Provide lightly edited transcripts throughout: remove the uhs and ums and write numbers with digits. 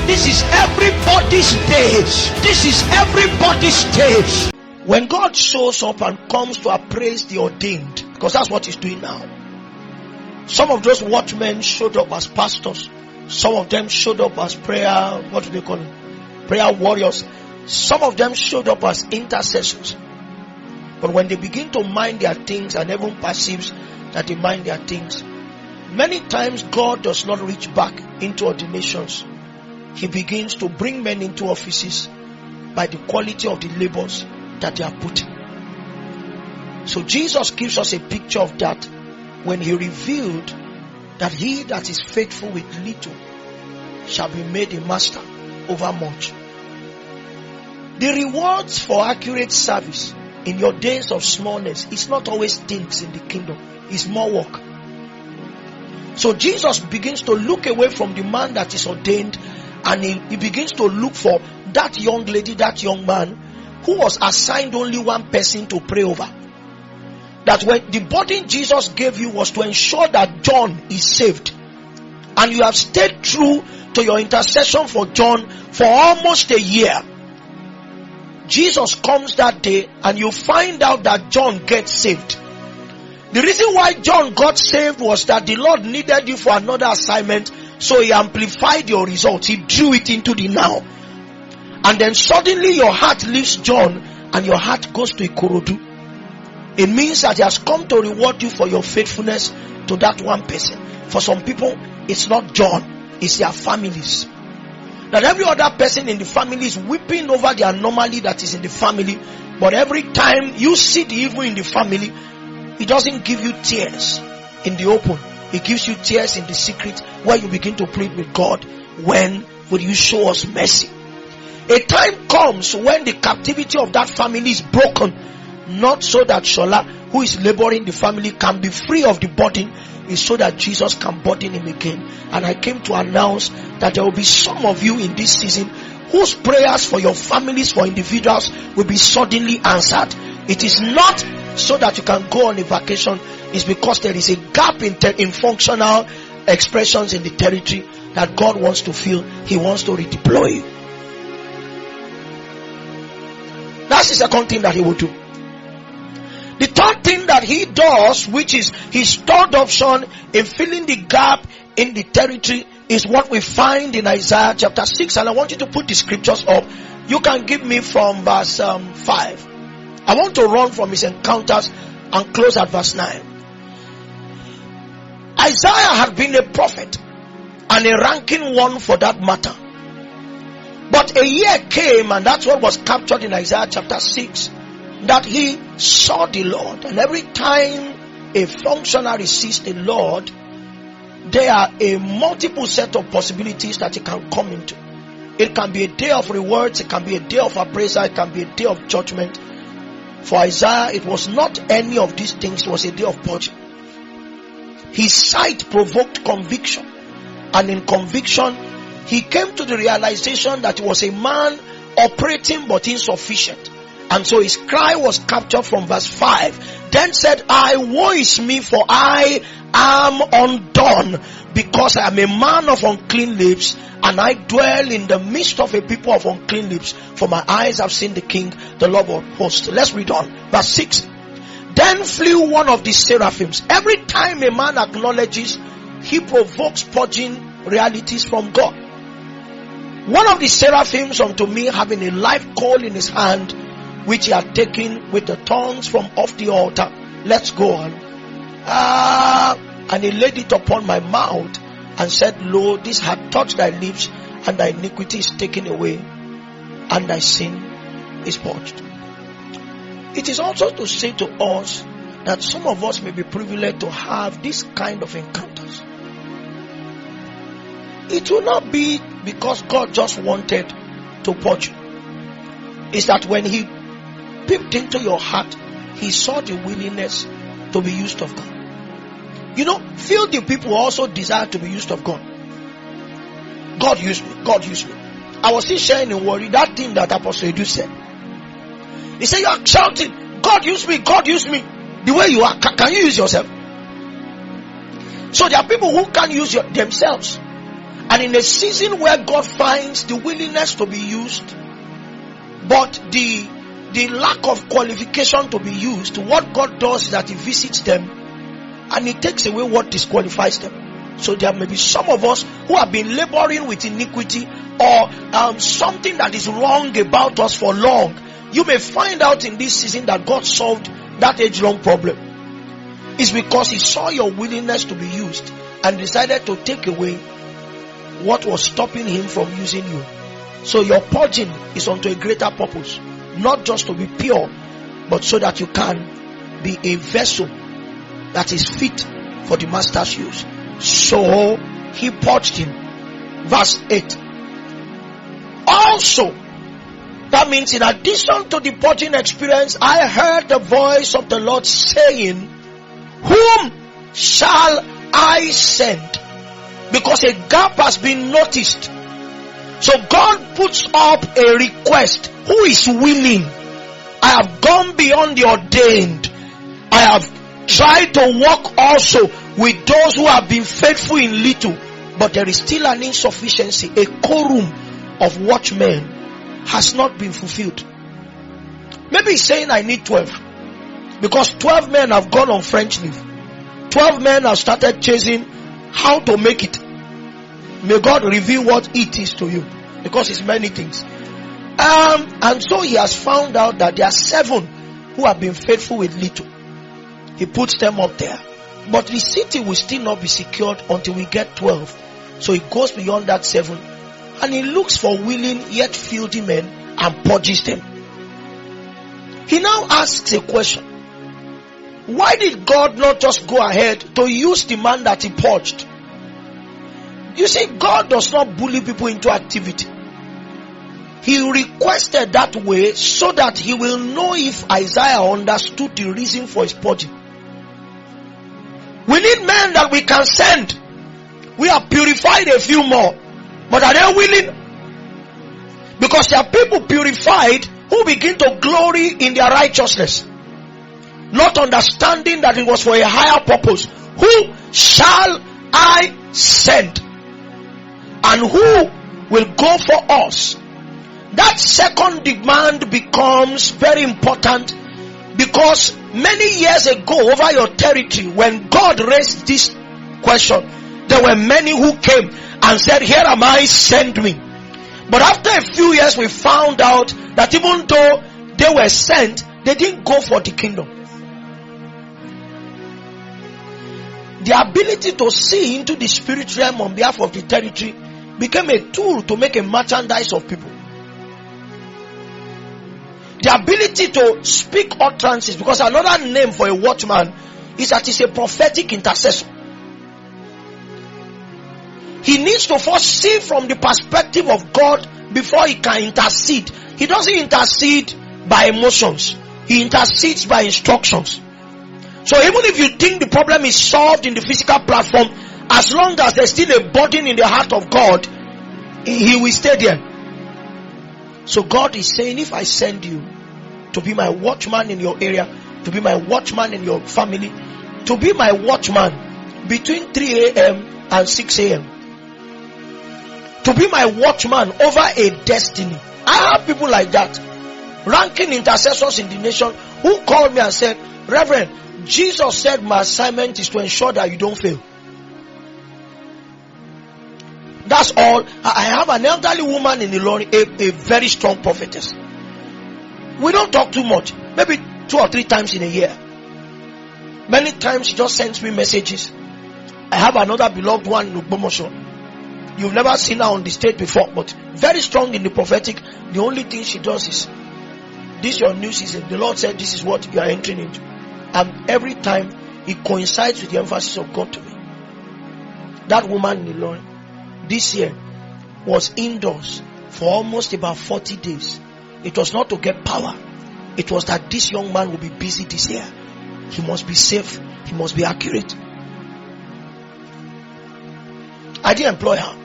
This is everybody's day. This is everybody's day. When God shows up and comes to appraise the ordained, because that's what he's doing now. Some of those watchmen showed up as pastors. Some of them showed up as prayer warriors. Some of them showed up as intercessors. But when they begin to mind their things, and everyone perceives that they mind their things, many times God does not reach back into ordinations. He begins to bring men into offices by the quality of the labors that they are putting. So Jesus gives us a picture of that when he revealed that he that is faithful with little shall be made a master over much. The rewards for accurate service in your days of smallness is not always things in the kingdom. It's more work. So Jesus begins to look away from the man that is ordained, and he begins to look for that young lady, that young man who was assigned only one person to pray over. That when the burden Jesus gave you was to ensure that John is saved, and you have stayed true to your intercession for John for almost a year. Jesus comes that day and you find out that John gets saved. The reason why John got saved was that the Lord needed you for another assignment, so he amplified your results. He drew it into the now. And then suddenly your heart leaves John and your heart goes to Ikorodu. It means that he has come to reward you for your faithfulness to that one person. For some people, it's not John, it's their families. That every other person in the family is weeping over the anomaly that is in the family. But every time you see the evil in the family, it doesn't give you tears in the open. It gives you tears in the secret, where you begin to plead with God. When will you show us mercy? A time comes when the captivity of that family is broken. Not so that Shola, who is laboring the family, can be free of the burden. It's so that Jesus can burden him again. And I came to announce that there will be some of you in this season whose prayers for your families, for individuals, will be suddenly answered. It is not so that you can go on a vacation. It's because there is a gap in functional expressions in the territory that God wants to fill. He wants to redeploy you. That's the second thing that he will do. The third thing that he does, which is his third option in filling the gap in the territory, is what we find in Isaiah chapter 6. And I want you to put the scriptures up. You can give me from verse 5. I want to run from his encounters and close at verse 9. Isaiah had been a prophet, and a ranking one for that matter. But a year came, and that's what was captured in Isaiah chapter 6, that he saw the Lord. And every time a functionary sees the Lord, there are a multiple set of possibilities that it can come into. It can be a day of rewards, it can be a day of appraisal, it can be a day of judgment. For Isaiah, it was not any of these things, it was a day of purging. His sight provoked conviction, and in conviction, he came to the realization that he was a man operating but insufficient. And so his cry was captured from verse 5. Then said I, woe is me, for I am undone, because I am a man of unclean lips, and I dwell in the midst of a people of unclean lips. For my eyes have seen the King, the Lord of hosts. Let's read on. Verse 6. Then flew one of the seraphims. Every time a man acknowledges, he provokes purging realities from God. One of the seraphims unto me, having a live coal in his hand, which he had taken with the tongues from off the altar. Let's go on. And he laid it upon my mouth and said, Lo, this hath touched thy lips, and thy iniquity is taken away, and thy sin is purged. It is also to say to us that some of us may be privileged to have this kind of encounters. It will not be because God just wanted to purge you. It's that when he peeped into your heart, he saw the willingness to be used of God. You know, filthy people also desire to be used of God. God used me. God used me. I was still sharing in worry that thing that Apostle Edu said. He said, you are shouting, God used me, God used me. The way you are, can you use yourself? So there are people who can't use themselves. And in a season where God finds the willingness to be used, but the lack of qualification to be used, what God does is that He visits them and He takes away what disqualifies them. So there may be some of us who have been laboring with iniquity or something that is wrong about us for long. You may find out in this season that God solved that age-long problem. It's because He saw your willingness to be used and decided to take away what was stopping Him from using you. So your purging is unto a greater purpose, not just to be pure, but so that you can be a vessel that is fit for the Master's use. So He purged him. Verse 8. Also, that means in addition to the purging experience, I heard the voice of the Lord saying, whom shall I send? Because a gap has been noticed. So God puts up a request. Who is willing? I have gone beyond the ordained. I have tried to walk also with those who have been faithful in little. But there is still an insufficiency. A quorum of watchmen has not been fulfilled. Maybe He's saying I need 12. Because 12 men have gone on French leave. 12 men have started chasing how to make it. May God reveal what it is to you. Because it's many things. And so He has found out that there are 7 who have been faithful with little. He puts them up there. But the city will still not be secured until we get 12. So He goes beyond that 7. And He looks for willing yet filthy men and purges them. He now asks a question. Why did God not just go ahead to use the man that He purged? You see, God does not bully people into activity. He requested that way so that He will know if Isaiah understood the reason for His purging. We need men that we can send. We have purified a few more. But are they willing? Because there are people purified who begin to glory in their righteousness, not understanding that it was for a higher purpose. Who shall I send? And who will go for us? That second demand becomes very important, because many years ago over your territory, when God raised this question, there were many who came and said, here am I, send me. But after a few years we found out that even though they were sent, they didn't go for the kingdom. The ability to see into the spirit realm on behalf of the territory became a tool to make a merchandise of people. The ability to speak utterances, because another name for a watchman is that he's a prophetic intercessor. He needs to first see from the perspective of God before he can intercede. He doesn't intercede by emotions. He intercedes by instructions. So even if you think the problem is solved in the physical platform, as long as there's still a burden in the heart of God, He will stay there. So God is saying, if I send you to be my watchman in your area, to be my watchman in your family, to be my watchman between 3 a.m. and 6 a.m., to be my watchman over a destiny. I have people like that, ranking intercessors in the nation, who called me and said, Reverend, Jesus said my assignment is to ensure that you don't fail. That's all. I have an elderly woman in Ilorin, a very strong prophetess. We don't talk too much, maybe 2 or 3 times in a year. Many times she just sends me messages. I have another beloved one in Ogbomoso. You've never seen her on the stage before, but very strong in the prophetic. The only thing she does is, this your new season. The Lord said this is what you are entering into. And every time it coincides with the emphasis of God to me. That woman in Ilorin this year was indoors for almost about 40 days. It was not to get power. It was that this young man will be busy this year. He must be safe. He must be accurate. I didn't employ her.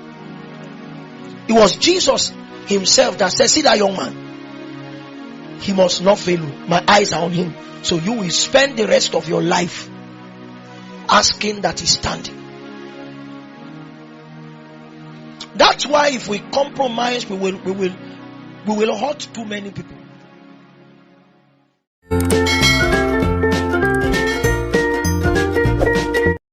It was Jesus Himself that said, see that young man, he must not fail you. My eyes are on him. So you will spend the rest of your life asking that he stand. That's why if we compromise, we will hurt too many people.